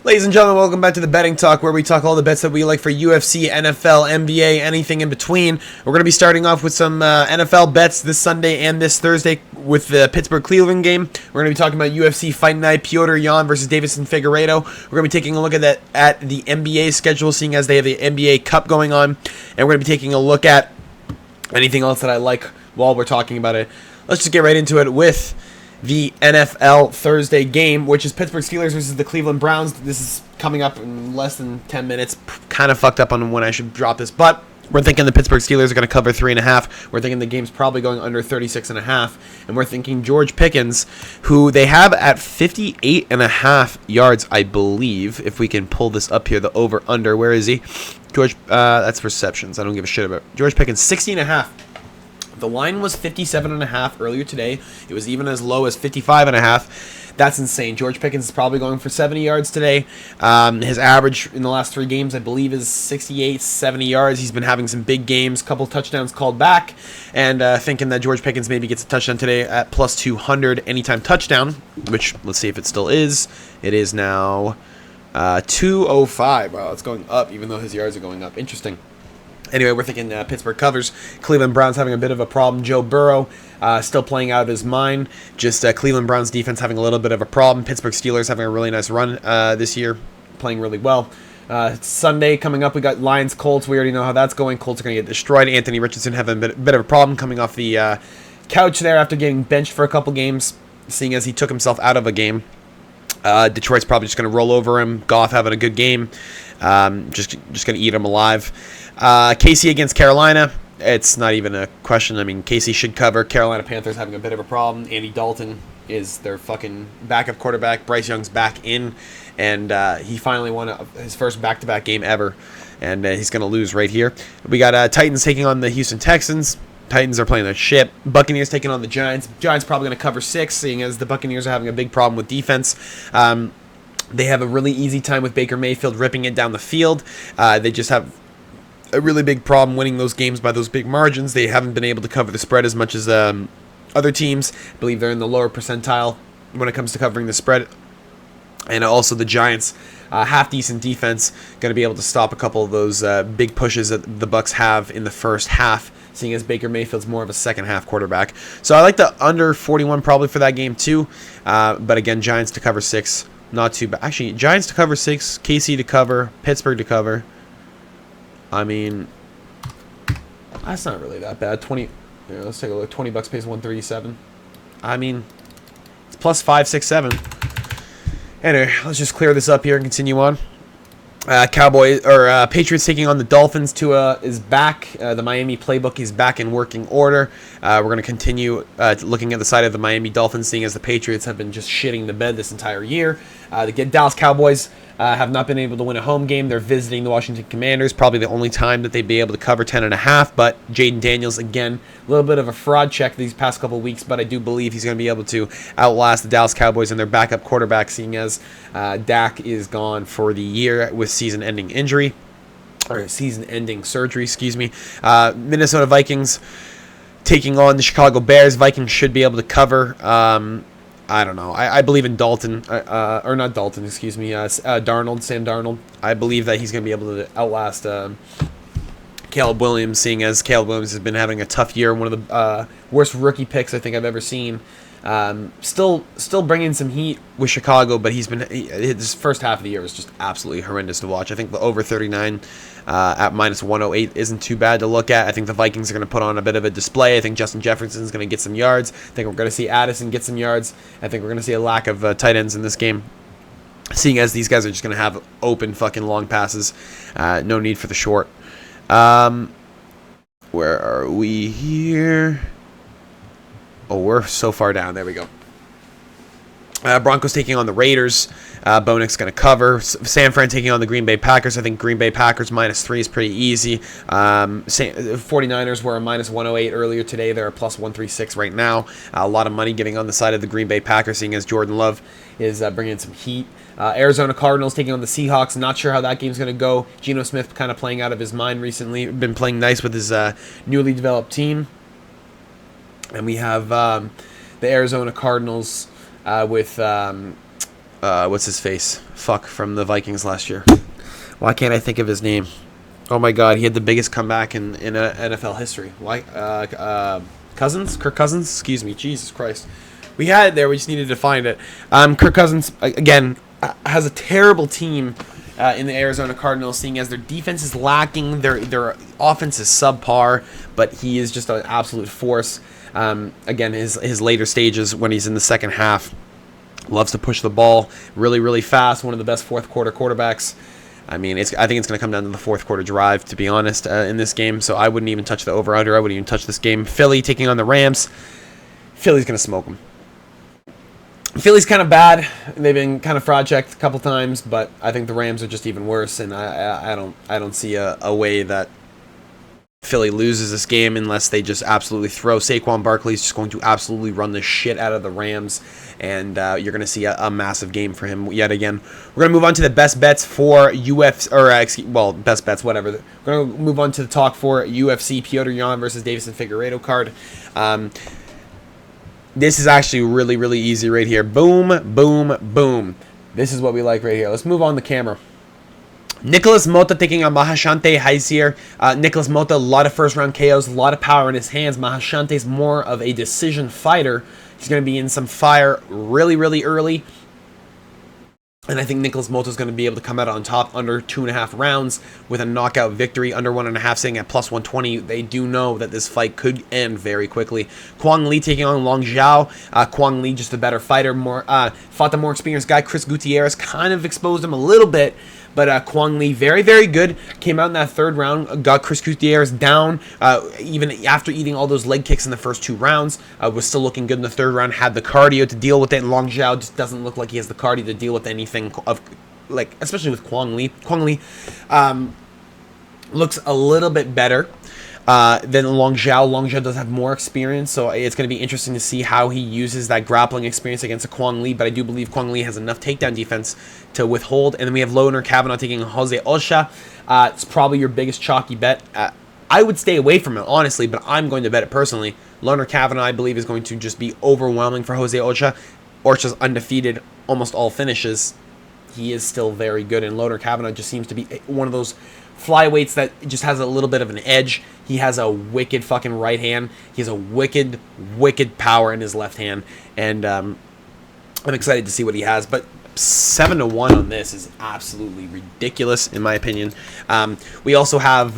Ladies and gentlemen, welcome back to the Betting Talk, where we talk all the bets that we like for UFC, NFL, NBA, anything in between. We're going to be starting off with some NFL bets this Sunday and this Thursday with the Pittsburgh-Cleveland game. We're going to be talking about UFC Fight Night, Petr Yan versus Davison Figueiredo. We're going to be taking a look at the NBA schedule, seeing as they have the NBA Cup going on. And we're going to be taking a look at anything else that I like while we're talking about it. Let's just get right into it with the NFL Thursday game, which is Pittsburgh Steelers versus the Cleveland Browns. This is coming up in less than 10 minutes. Kind of fucked up on when I should drop this, but we're thinking the Pittsburgh Steelers are going to cover 3.5. We're thinking the game's probably going under 36.5. And we're thinking George Pickens, who they have at 58.5 yards, I believe, if we can pull this up here, the over-under. Where is he? George, that's receptions. I don't give a shit about George Pickens, 60.5. The line was 57.5 earlier today. It was even as low as 55.5. That's insane. George Pickens is probably going for 70 yards today. His average in the last 3 games, I believe, is 68, 70 yards. He's been having some big games, couple touchdowns called back, and thinking that George Pickens maybe gets a touchdown today at plus 200 anytime touchdown, which, let's see if it still is. It is now 205. Wow, it's going up even though his yards are going up. Interesting. Anyway, we're thinking Pittsburgh covers. Cleveland Browns having a bit of a problem. Joe Burrow still playing out of his mind. Just Cleveland Browns defense having a little bit of a problem. Pittsburgh Steelers having a really nice run this year, playing really well. Sunday coming up, we got Lions Colts. We already know how that's going. Colts are going to get destroyed. Anthony Richardson having a bit of a problem coming off the couch there after getting benched for a couple games, seeing as he took himself out of a game. Detroit's probably just going to roll over him. Goff having a good game. Just going to eat him alive. KC against Carolina, it's not even a question. I mean, KC should cover. Carolina Panthers having a bit of a problem. Andy Dalton is their fucking backup quarterback. Bryce Young's back in, and he finally won his first back-to-back game ever, and he's going to lose right here. We got Titans taking on the Houston Texans. Titans are playing their shit. Buccaneers taking on the Giants. Giants probably going to cover 6, seeing as the Buccaneers are having a big problem with defense. They have a really easy time with Baker Mayfield ripping it down the field. They just have a really big problem winning those games by those big margins. They haven't been able to cover the spread as much as other teams. I believe they're in the lower percentile when it comes to covering the spread. And also the Giants, half-decent defense, going to be able to stop a couple of those big pushes that the Bucs have in the first half, seeing as Baker Mayfield's more of a second-half quarterback. So I like the under 41 probably for that game too. But again, Giants to cover 6, not too bad. Actually, Giants to cover 6, KC to cover, Pittsburgh to cover. I mean, that's not really that bad. 20. Yeah, let's take a look. $20 pays 137. I mean, it's plus 5, 6, 7. Anyway, let's just clear this up here and continue on. Patriots taking on the Dolphins. Tua is back. The Miami playbook is back in working order. We're going to continue looking at the side of the Miami Dolphins, seeing as the Patriots have been just shitting the bed this entire year. The Dallas Cowboys have not been able to win a home game. They're visiting the Washington Commanders, probably the only time that they'd be able to cover 10.5. But Jaden Daniels, again, a little bit of a fraud check these past couple weeks, but I do believe he's going to be able to outlast the Dallas Cowboys and their backup quarterback, seeing as Dak is gone for the year with season-ending injury, or season-ending surgery, excuse me. Minnesota Vikings taking on the Chicago Bears. Vikings should be able to cover. I don't know. I believe in Dalton, or not Dalton, excuse me, Sam Darnold. I believe that he's going to be able to outlast Caleb Williams, seeing as Caleb Williams has been having a tough year, one of the worst rookie picks I think I've ever seen. Still bringing some heat with Chicago, but his first half of the year was just absolutely horrendous to watch. I think the over 39 at minus 108 isn't too bad to look at. I think the Vikings are going to put on a bit of a display. I think Justin Jefferson is going to get some yards. I think we're going to see Addison get some yards. I think we're going to see a lack of tight ends in this game, seeing as these guys are just going to have open fucking long passes. No need for the short. Where are we here? Oh, we're so far down. There we go. Broncos taking on the Raiders. Bonik's going to cover. San Fran taking on the Green Bay Packers. I think Green Bay Packers minus 3 is pretty easy. 49ers were a minus 108 earlier today. They're a plus 136 right now. A lot of money getting on the side of the Green Bay Packers, seeing as Jordan Love is bringing some heat. Arizona Cardinals taking on the Seahawks. Not sure how that game's going to go. Geno Smith kind of playing out of his mind recently. Been playing nice with his newly developed team. And we have the Arizona Cardinals with what's his face? Fuck, from the Vikings last year. Why can't I think of his name? Oh my God, he had the biggest comeback in NFL history. Why? Cousins? Kirk Cousins? Excuse me. Jesus Christ. We had it there. We just needed to find it. Kirk Cousins, again, has a terrible team in the Arizona Cardinals, seeing as their defense is lacking, their offense is subpar, but he is just an absolute force. Again, his later stages when he's in the second half, loves to push the ball really, really fast. One of the best fourth quarter quarterbacks. I mean, I think it's going to come down to the fourth quarter drive, to be honest, in this game. So I wouldn't even touch the over-under. I wouldn't even touch this game. Philly taking on the Rams. Philly's going to smoke them. Philly's kind of bad. They've been kind of fraud checked a couple times, but I think the Rams are just even worse. And I don't see a way that Philly loses this game unless they just absolutely throw. Saquon Barkley's just going to absolutely run the shit out of the Rams, and you're going to see a massive game for him yet again. We're going to move on to the best bets for UFC, best bets, whatever. We're going to move on to the talk for UFC Petr Yan versus Davison Figueiredo card. This is actually really, really easy right here. Boom, boom, boom. This is what we like right here. Let's move on the camera. Nicholas Mota taking on Mahashante Haizir. Nicholas Mota, a lot of first-round KOs, a lot of power in his hands. Mahashante's more of a decision fighter. He's going to be in some fire really, really early. And I think Nicholas Mota is going to be able to come out on top under 2.5 rounds with a knockout victory. Under 1.5, sitting at plus 120. They do know that this fight could end very quickly. Kwang Lee taking on Long Zhao. Kwang Lee just a better fighter, fought the more experienced guy. Chris Gutierrez kind of exposed him a little bit. But Kwang Lee, very, very good. Came out in that third round, got Chris Gutierrez down, even after eating all those leg kicks in the first 2 rounds. Was still looking good in the third round, had the cardio to deal with it. Long Zhao just doesn't look like he has the cardio to deal with anything, especially with Kwang Lee. Kwang Lee looks a little bit better than Long Zhao. Long Zhao does have more experience, so it's going to be interesting to see how he uses that grappling experience against a Kwang Lee, but I do believe Kwang Lee has enough takedown defense to withhold. And then we have Loner Kavanaugh taking Jose Ocha. It's probably your biggest chalky bet. I would stay away from it, honestly, but I'm going to bet it personally. Loner Kavanaugh, I believe, is going to just be overwhelming for Jose Ocha. Ocha's undefeated, almost all finishes. He is still very good, and Loner Kavanaugh just seems to be one of those flyweights that just has a little bit of an edge. He has a wicked fucking right hand. He has a wicked, wicked power in his left hand, and I'm excited to see what he has. But 7-1 on this is absolutely ridiculous, in my opinion. We also have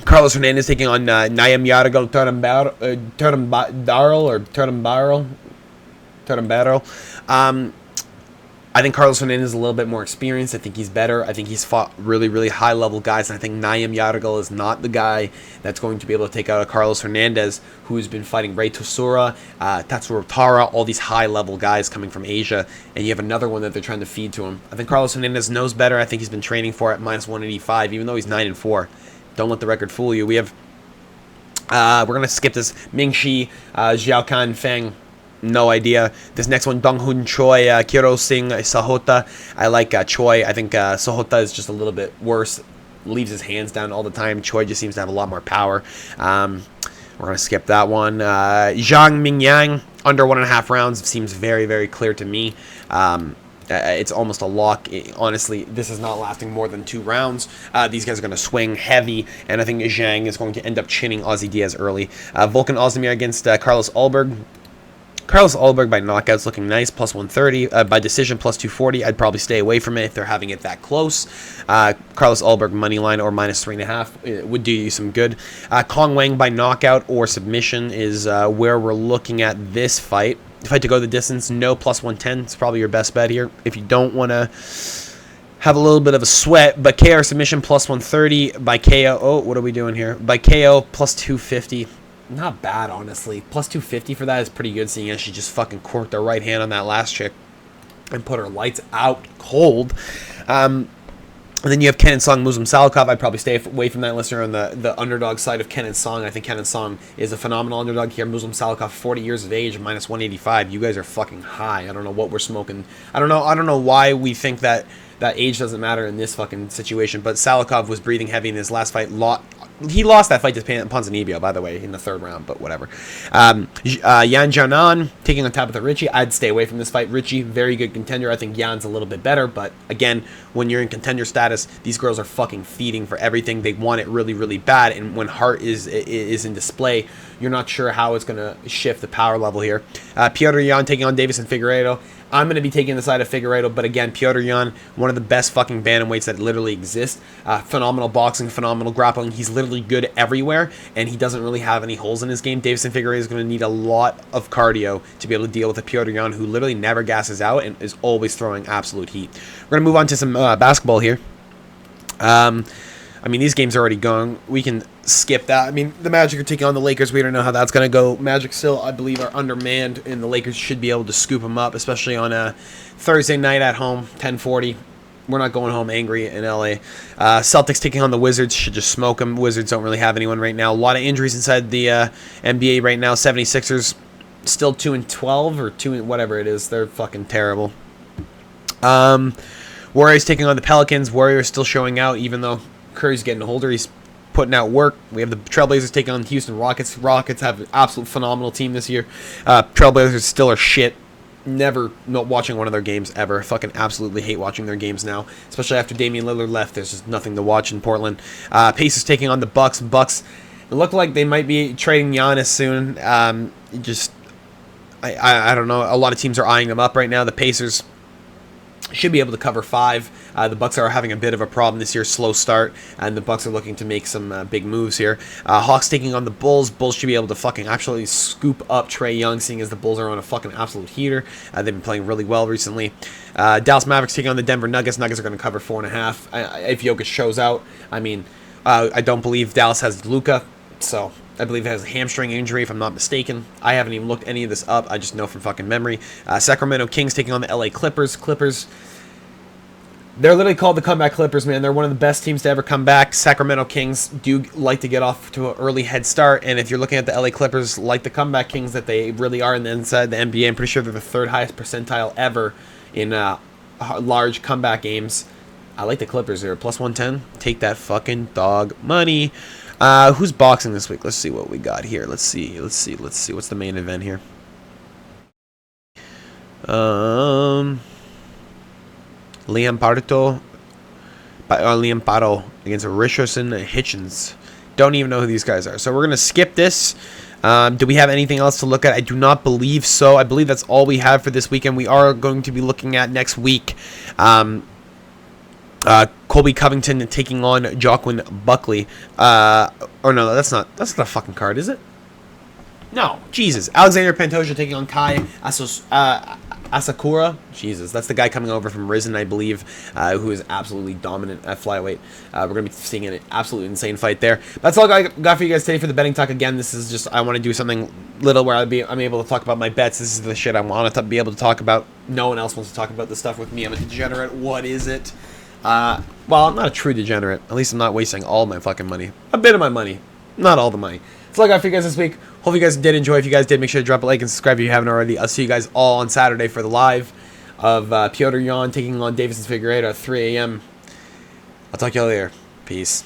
Carlos Hernandez taking on Nayem Yargel Turambaro. I think Carlos Hernandez is a little bit more experienced. I think he's better. I think he's fought really, really high-level guys. And I think Nayem Yargel is not the guy that's going to be able to take out a Carlos Hernandez, who's been fighting Ray Tosura, Tatsuro Tara, all these high-level guys coming from Asia. And you have another one that they're trying to feed to him. I think Carlos Hernandez knows better. I think he's been training for it at minus 185, even though he's 9-4. Don't let the record fool you. We have, we're going to skip this. Ming Shi, Xiao Kan Feng. No idea. This next one, Dong Hun Choi, Kiro Singh Sahota. I like Choi. I think Sahota is just a little bit worse. Leaves his hands down all the time. Choi just seems to have a lot more power. We're going to skip that one. Zhang Mingyang, under 1.5 rounds. Seems very, very clear to me. It's almost a lock. Honestly, this is not lasting more than 2 rounds. These guys are going to swing heavy, and I think Zhang is going to end up chinning Ozzy Diaz early. Volkan Ozdemir against Carlos Ulberg. Carlos Ulberg by knockouts looking nice, plus 130. By decision, plus 240. I'd probably stay away from it if they're having it that close. Carlos Ulberg money line or minus 3.5 would do you some good. Kong Wang by knockout or submission is where we're looking at this fight. If I had to go the distance, no, plus 110. It's probably your best bet here. If you don't want to have a little bit of a sweat, but KO submission, plus 130. By KO, oh, what are we doing here? By KO, plus 250. Not bad, honestly. Plus 250 for that is pretty good, seeing as she just fucking corked her right hand on that last chick and put her lights out cold. And then you have Kenan Song, Muslim Salikov. I'd probably stay away from that listener on the underdog side of Kenan Song. I think Kenan Song is a phenomenal underdog here. Muslim Salikov, 40 years of age, minus 185. You guys are fucking high. I don't know what we're smoking. I don't know why we think that that age doesn't matter in this fucking situation. But Salikov was breathing heavy in his last fight. He lost that fight to Ponzinibbio, by the way, in the 3rd round, but whatever. Yan Jianan taking on Tabitha Ricci. I'd stay away from this fight. Ricci, very good contender. I think Yan's a little bit better, but again, when you're in contender status, these girls are fucking feeding for everything. They want it really, really bad, and when heart is in display, you're not sure how it's going to shift the power level here. Piotr Yan taking on Davison Figueiredo. I'm going to be taking the side of Figueiredo, but again, Piotr Yan, one of the best fucking bantamweights that literally exist. Phenomenal boxing, phenomenal grappling. He's literally good everywhere, and he doesn't really have any holes in his game. Davison Figueiredo is going to need a lot of cardio to be able to deal with a Piotr Yan who literally never gasses out and is always throwing absolute heat. We're going to move on to some basketball here. I mean, these games are already going. We can skip that. I mean, the Magic are taking on the Lakers. We don't know how that's going to go. Magic still, I believe, are undermanned, and the Lakers should be able to scoop them up, especially on a Thursday night at home, 10:40. We're not going home angry in LA. Celtics taking on the Wizards. Should just smoke them. Wizards don't really have anyone right now. A lot of injuries inside the NBA right now. 76ers still 2-12 or 2 whatever it is. They're fucking terrible. Warriors taking on the Pelicans. Warriors still showing out, even though Curry's getting older. He's putting out work. We have the Trailblazers taking on Houston Rockets. Rockets have an absolute phenomenal team this year. Trailblazers still are shit. Never not watching one of their games ever. Fucking absolutely hate watching their games now, especially after Damian Lillard left. There's just nothing to watch in Portland. Pacers taking on the Bucks. Bucks, it looked like they might be trading Giannis soon. I don't know. A lot of teams are eyeing them up right now. The Pacers should be able to cover 5. The Bucks are having a bit of a problem this year, slow start, and the Bucks are looking to make some big moves here. Hawks taking on the Bulls. Bulls should be able to fucking absolutely scoop up Trae Young, seeing as the Bulls are on a fucking absolute heater. They've been playing really well recently. Dallas Mavericks taking on the Denver Nuggets. Nuggets are going to cover 4.5 if Jokic shows out. I mean, I don't believe Dallas has Luka, so I believe he has a hamstring injury, if I'm not mistaken. I haven't even looked any of this up. I just know from fucking memory. Sacramento Kings taking on the LA Clippers. Clippers, they're literally called the comeback Clippers, man. They're one of the best teams to ever come back. Sacramento Kings do like to get off to an early head start, and if you're looking at the LA Clippers, like the comeback Kings that they really are inside the NBA, I'm pretty sure they're the 3rd highest percentile ever in large comeback games. I like the Clippers. They're plus 110. Take that fucking dog money. Who's boxing this week? Let's see what we got here. Let's see. What's the main event here? Liam Paro against Richardson Hitchens. Don't even know who these guys are. So we're going to skip this. Do we have anything else to look at? I do not believe so. I believe that's all we have for this weekend. We are going to be looking at next week. Colby Covington taking on Joaquin Buckley. Or no, that's not a fucking card, is it? No, Jesus. Alexander Pantoja taking on Kai Asakura. Jesus, that's the guy coming over from Risen, I believe, who is absolutely dominant at flyweight. We're going to be seeing an absolutely insane fight there. That's all I got for you guys today for the betting talk. Again, this is just, I want to do something little where I'm able to talk about my bets. This is the shit I want to be able to talk about. No one else wants to talk about this stuff with me. I'm a degenerate. What is it? Well, I'm not a true degenerate. At least I'm not wasting all my fucking money. A bit of my money. Not all the money. That's all I got for you guys this week. Hope you guys did enjoy. If you guys did, make sure to drop a like and subscribe if you haven't already. I'll see you guys all on Saturday for the live of Piotr Yan taking on Davison Figueiredo at 3 a.m. I'll talk to you all later. Peace.